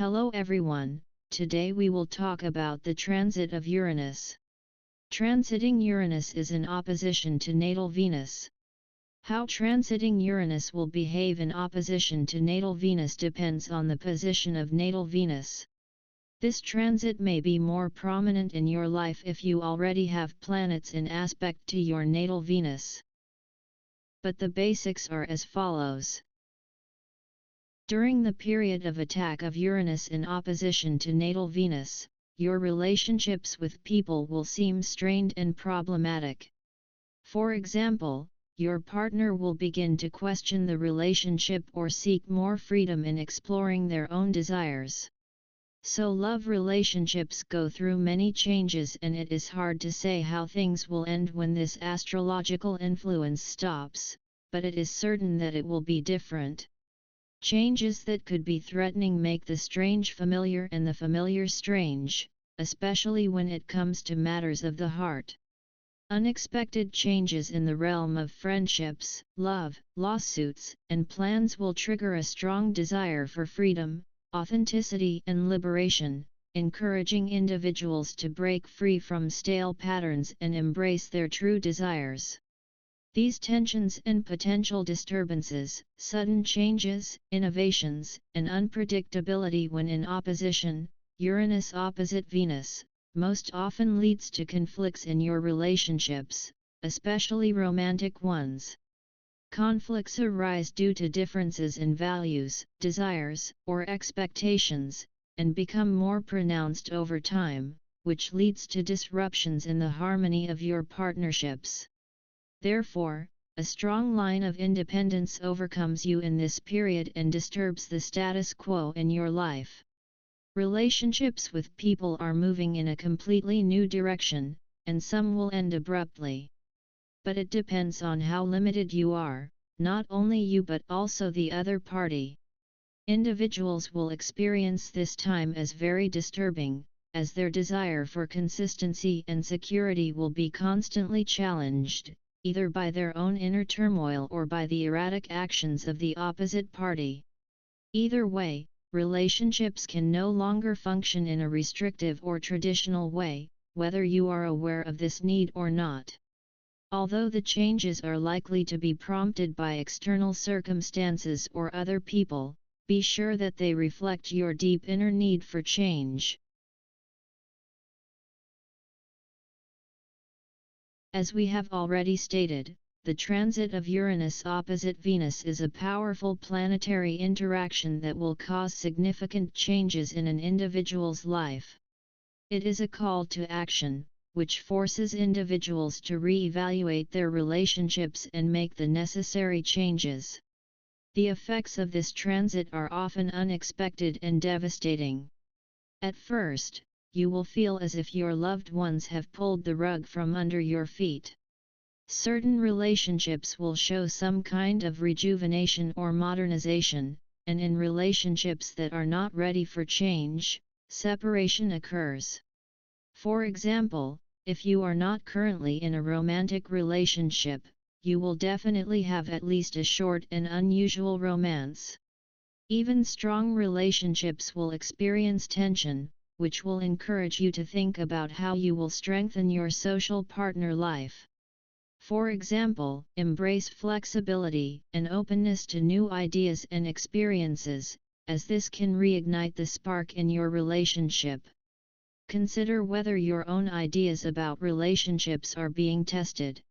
Hello everyone, today we will talk about the transit of Uranus. Transiting Uranus is in opposition to natal Venus. How transiting Uranus will behave in opposition to natal Venus depends on the position of natal Venus. This transit may be more prominent in your life if you already have planets in aspect to your natal Venus. But the basics are as follows. During the period of attack of Uranus in opposition to natal Venus, your relationships with people will seem strained and problematic. For example, your partner will begin to question the relationship or seek more freedom in exploring their own desires. So love relationships go through many changes, and it is hard to say how things will end when this astrological influence stops, but it is certain that it will be different. Changes that could be threatening make the strange familiar and the familiar strange, especially when it comes to matters of the heart. Unexpected changes in the realm of friendships, love, lawsuits, and plans will trigger a strong desire for freedom, authenticity and liberation, encouraging individuals to break free from stale patterns and embrace their true desires. These tensions and potential disturbances, sudden changes, innovations, and unpredictability when in opposition, Uranus opposite Venus, most often leads to conflicts in your relationships, especially romantic ones. Conflicts arise due to differences in values, desires, or expectations, and become more pronounced over time, which leads to disruptions in the harmony of your partnerships. Therefore, a strong line of independence overcomes you in this period and disturbs the status quo in your life. Relationships with people are moving in a completely new direction, and some will end abruptly. But it depends on how limited you are, not only you but also the other party. Individuals will experience this time as very disturbing, as their desire for consistency and security will be constantly challenged, either by their own inner turmoil or by the erratic actions of the opposite party. Either way, relationships can no longer function in a restrictive or traditional way, whether you are aware of this need or not. Although the changes are likely to be prompted by external circumstances or other people, be sure that they reflect your deep inner need for change. As we have already stated, the transit of Uranus opposite Venus is a powerful planetary interaction that will cause significant changes in an individual's life. It is a call to action, which forces individuals to re-evaluate their relationships and make the necessary changes. The effects of this transit are often unexpected and devastating. At first, you will feel as if your loved ones have pulled the rug from under your feet. Certain relationships will show some kind of rejuvenation or modernization, and in relationships that are not ready for change, separation occurs. For example, if you are not currently in a romantic relationship, you will definitely have at least a short and unusual romance. Even strong relationships will experience tension, which will encourage you to think about how you will strengthen your social partner life. For example, embrace flexibility and openness to new ideas and experiences, as this can reignite the spark in your relationship. Consider whether your own ideas about relationships are being tested.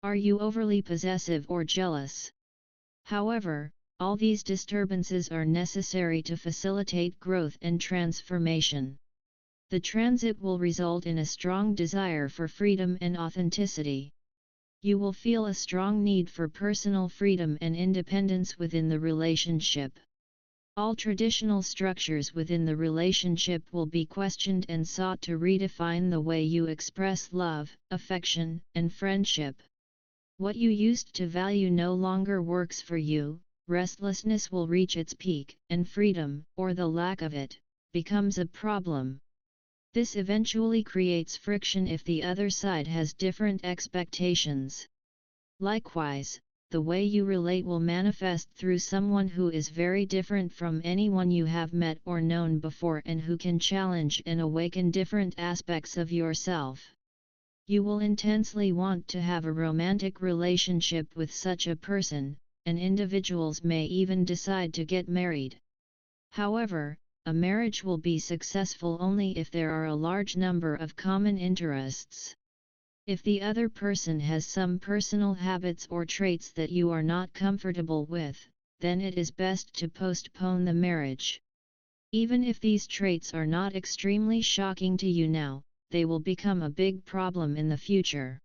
Are you overly possessive or jealous? However, all these disturbances are necessary to facilitate growth and transformation. The transit will result in a strong desire for freedom and authenticity. You will feel a strong need for personal freedom and independence within the relationship. All traditional structures within the relationship will be questioned and sought to redefine the way you express love, affection, and friendship. What you used to value no longer works for you. Restlessness will reach its peak, and freedom, or the lack of it, becomes a problem. This eventually creates friction if the other side has different expectations. Likewise, the way you relate will manifest through someone who is very different from anyone you have met or known before and who can challenge and awaken different aspects of yourself. You will intensely want to have a romantic relationship with such a person, and individuals may even decide to get married. However, a marriage will be successful only if there are a large number of common interests. If the other person has some personal habits or traits that you are not comfortable with, then it is best to postpone the marriage. Even if these traits are not extremely shocking to you now, they will become a big problem in the future.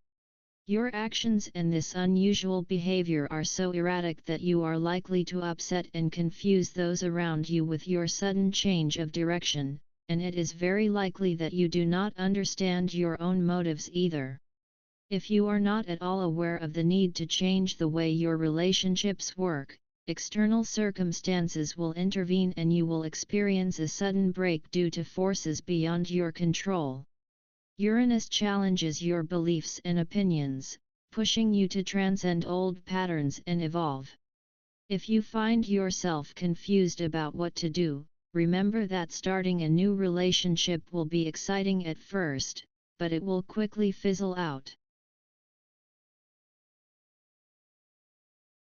Your actions and this unusual behavior are so erratic that you are likely to upset and confuse those around you with your sudden change of direction, and it is very likely that you do not understand your own motives either. If you are not at all aware of the need to change the way your relationships work, external circumstances will intervene and you will experience a sudden break due to forces beyond your control. Uranus challenges your beliefs and opinions, pushing you to transcend old patterns and evolve. If you find yourself confused about what to do, remember that starting a new relationship will be exciting at first, but it will quickly fizzle out.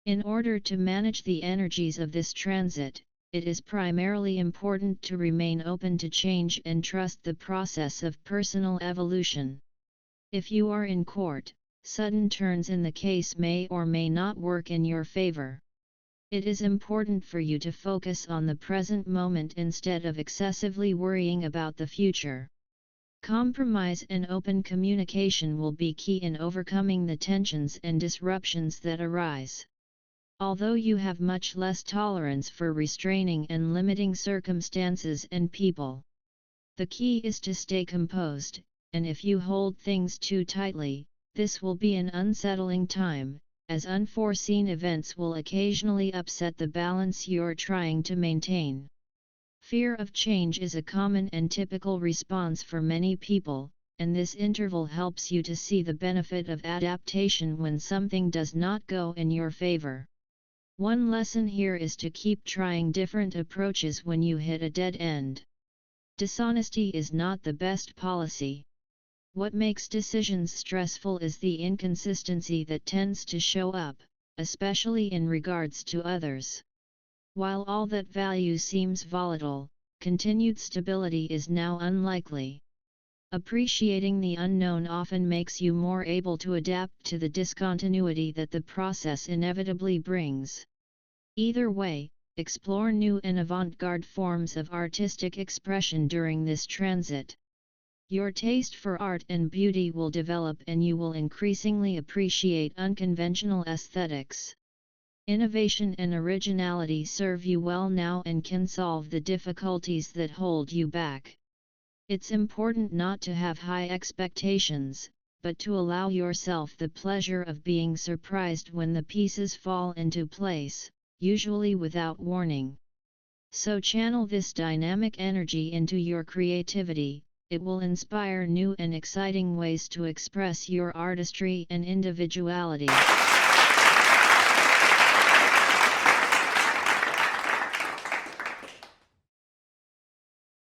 In order to manage the energies of this transit, it is primarily important to remain open to change and trust the process of personal evolution. If you are in court, sudden turns in the case may or may not work in your favor. It is important for you to focus on the present moment instead of excessively worrying about the future. Compromise and open communication will be key in overcoming the tensions and disruptions that arise. Although you have much less tolerance for restraining and limiting circumstances and people, the key is to stay composed, and if you hold things too tightly, this will be an unsettling time, as unforeseen events will occasionally upset the balance you're trying to maintain. Fear of change is a common and typical response for many people, and this interval helps you to see the benefit of adaptation when something does not go in your favor. One lesson here is to keep trying different approaches when you hit a dead end. Dishonesty is not the best policy. What makes decisions stressful is the inconsistency that tends to show up, especially in regards to others. While all that value seems volatile, continued stability is now unlikely. Appreciating the unknown often makes you more able to adapt to the discontinuity that the process inevitably brings. Either way, explore new and avant-garde forms of artistic expression during this transit. Your taste for art and beauty will develop and you will increasingly appreciate unconventional aesthetics. Innovation and originality serve you well now and can solve the difficulties that hold you back. It's important not to have high expectations, but to allow yourself the pleasure of being surprised when the pieces fall into place, usually without warning. So channel this dynamic energy into your creativity. It will inspire new and exciting ways to express your artistry and individuality.